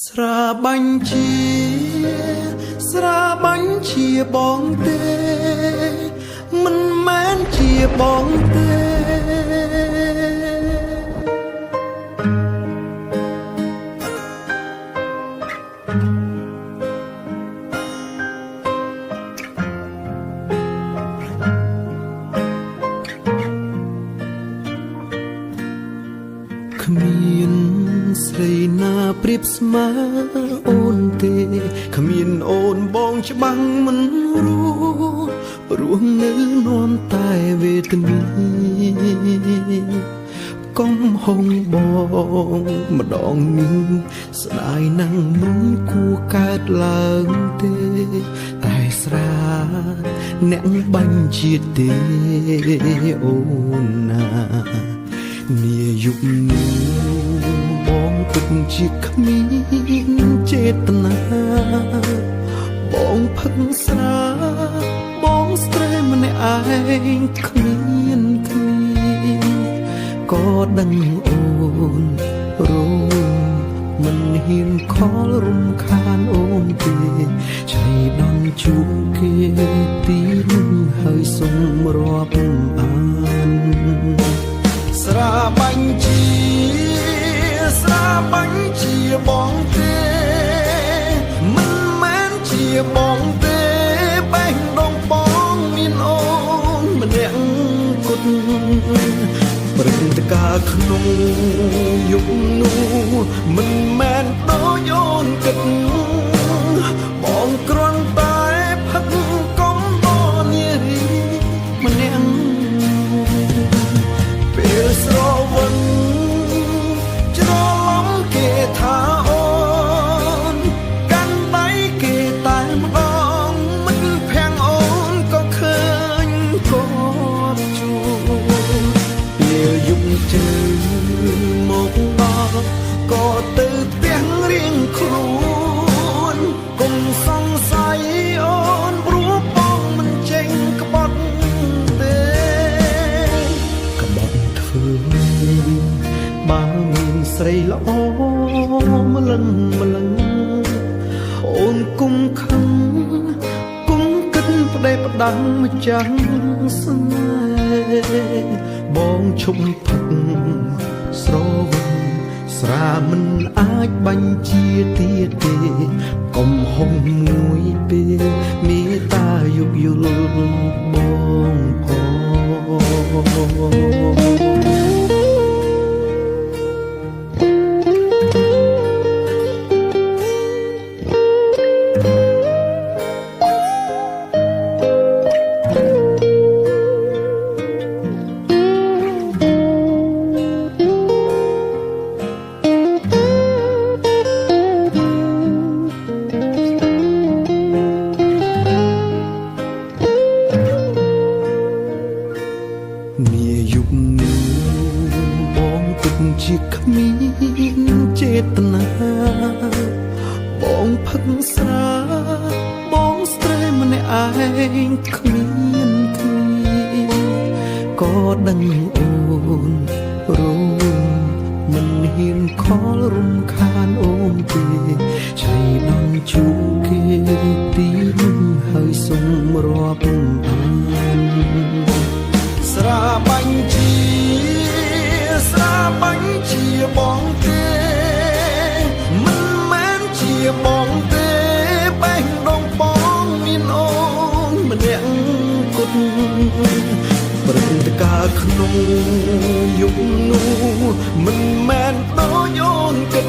ស្រាបាញ់ជាស្រាបាញ់ជាបងទេមិនមែនជាបងទេគ្មានស្រីណាប្រៀបស្មើអូនទេគ្មានអូនបងច្បាំងមិនរស់នៅនាំតែវេទនាកំហុងបងម្ដងនេះស្ដាយណាស់មិនគួរកើតឡើងទេតែស្រាអ្នកបាញ់ជាតិទេអូនណានាយុគនេះបងពិតជាគ្មានចេតនាបងផឹកស្រាបងស្ត្រេម្នាក់ឯងគ្មានក៏ដឹងអូនរងមិនហ៊ានខលរំខានអូនទេឆៃដំជួបគេទីនឹងហើយសុំរាប់អានស្រាបាញ់ជាស្រាបាញ់ជាបងទេមិនមែនជាបងទេបេះដូងបងមានអូនម្នាក់គត់ព្រឹត្តិការណ៍ក្នុងយុគនោះមិនមែនដូចអូនគិតបងគ្រាន់តែផឹកកុំបនារីម្នាក់ពេលស្រវិនច្រឡំគេថាអូនកាន់ដៃគេតែម្ដងមិនភាំងអូនក៏ឃើញក៏ជួពេលយប់ជើមកដល់ក៏ទៅផ្ទះរៀងខ្លួនកុំសង្ស័យអូនព្រោះបងមិនចេញក្បត់ទេក្បត់ធ្វើបើមានស្រីល្អម្លឹងអូនគុំខឹងគុំគិតប្តេផ្ដាំម្ចាស់ស្នេហ៍បងឈប់ផឹកស្រវិនស្រាមិនអាចបាញ់ជាទៀតទេកុំហុំមួយពេលមេត្តាយោគយល់បងផងនាយុគនេះបងពិតជាគ្មានចេតនាបងផឹកស្រាបងស្ត្រេម្នាក់ឯងគ្មានក៏ដឹងអូនរងមិនហ៊ានខលរំខានអូនទេឆៃដំជួបគេទីនឹងហើយសុំរាប់អានស្រាបាញ់ជាស្រាបាញ់ជាបងទេមិនមែនជាបងទេបេះដូងបងមានអូនម្នាក់គត់ព្រឹត្តិការណ៍ក្នុងយុគនោះមិនមែនដូចអូនគិត